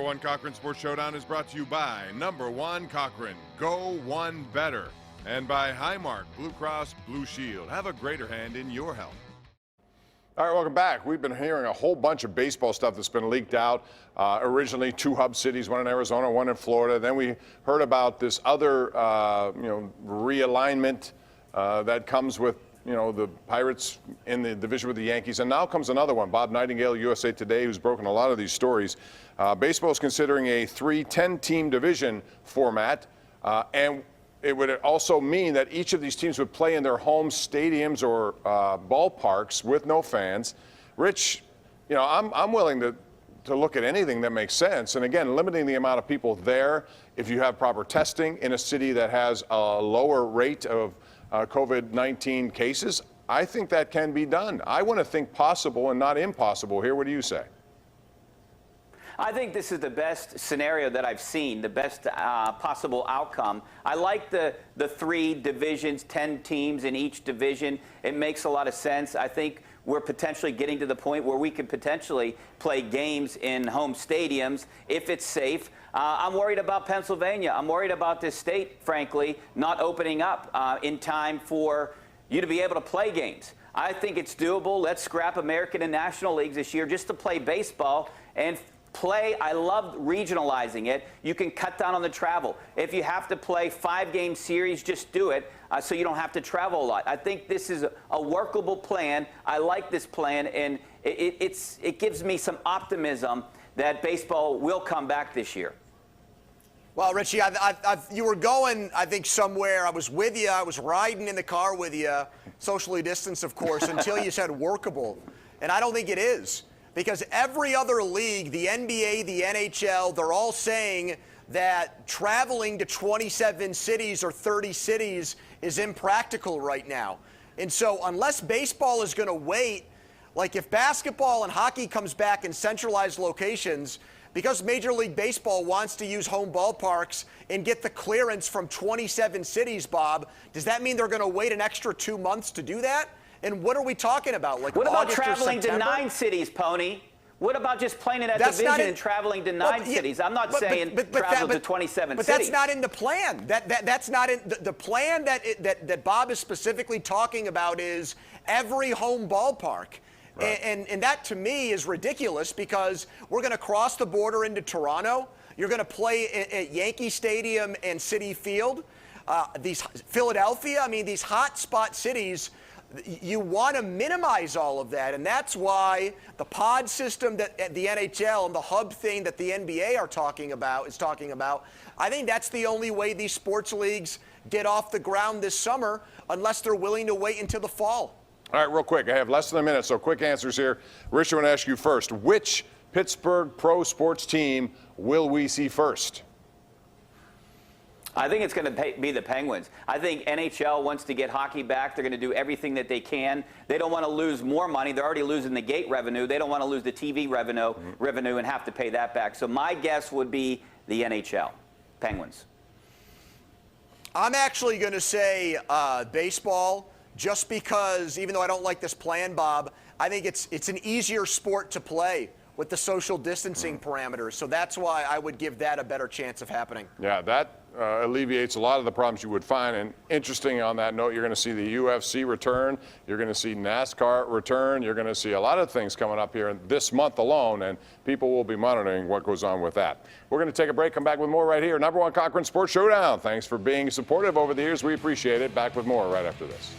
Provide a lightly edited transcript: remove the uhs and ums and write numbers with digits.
Number One Cochran Sports Showdown is brought to you by Number One Cochran, Go One Better, and by Highmark Blue Cross Blue Shield. Have a greater hand in your health. All right, welcome back. We've been hearing a whole bunch of baseball stuff that's been leaked out. Originally, 2 hub cities, one in Arizona, one in Florida. Then we heard about this other, realignment that comes with, the Pirates in the division with the Yankees. And now comes another one. Bob Nightingale, USA Today, who's broken a lot of these stories. Baseball is considering a 10-team division format, and it would also mean that each of these teams would play in their home stadiums or ballparks with no fans. Rich, I'm willing to look at anything that makes sense. And again, limiting the amount of people there, if you have proper testing in a city that has a lower rate of COVID-19 cases, I think that can be done. I want to think possible and not impossible here. What do you say? I think this is the best scenario that I've seen, the best possible outcome. I like the 3 divisions, 10 teams in each division. It makes a lot of sense. I think we're potentially getting to the point where we could potentially play games in home stadiums if it's safe. I'm worried about Pennsylvania. I'm worried about this state, frankly, not opening up in time for you to be able to play games. I think it's doable. Let's scrap American and National Leagues this year just to play baseball and play. I love regionalizing it. You can cut down on the travel. If you have to play 5-game series, just do it so you don't have to travel a lot. I think this is a workable plan. I like this plan, and it gives me some optimism that baseball will come back this year. Well, Richie, you were going, I think, somewhere. I was with you. I was riding in the car with you, socially distanced, of course, until you said workable. And I don't think it is. Because every other league, the NBA, the NHL, they're all saying that traveling to 27 cities or 30 cities is impractical right now. And so unless baseball is going to wait, like if basketball and hockey comes back in centralized locations, because Major League Baseball wants to use home ballparks and get the clearance from 27 cities, Bob, does that mean they're going to wait an extra 2 months to do that? And what are we talking about? Like, what about August traveling to 9 cities, Pony? What about just playing in that division and traveling to 9 cities? I'm not saying travel to 27 cities. But that's not in the plan. That's not in the plan that Bob is specifically talking about is every home ballpark. Right. And that, to me, is ridiculous because we're going to cross the border into Toronto. You're going to play at Yankee Stadium and Citi Field. Philadelphia, these hot spot cities, you want to minimize all of that, and that's why the pod system that the NHL and the hub thing that the NBA is talking about, I think that's the only way these sports leagues get off the ground this summer, unless they're willing to wait until the fall. All right, real quick. I have less than a minute, so quick answers here. Rich, I want to ask you first. Which Pittsburgh pro sports team will we see first? I think it's going to be the Penguins. I think NHL wants to get hockey back. They're going to do everything that they can. They don't want to lose more money. They're already losing the gate revenue. They don't want to lose the TV revenue and have to pay that back. So my guess would be the NHL, Penguins. I'm actually going to say baseball, just because, even though I don't like this plan, Bob, I think it's an easier sport to play with the social distancing parameters. So that's why I would give that a better chance of happening. Yeah, that alleviates a lot of the problems you would find. And interesting on that note, you're going to see the UFC return. You're going to see NASCAR return. You're going to see a lot of things coming up here this month alone, and people will be monitoring what goes on with that. We're going to take a break, come back with more right here. Number One Cochran Sports Showdown. Thanks for being supportive over the years. We appreciate it. Back with more right after this.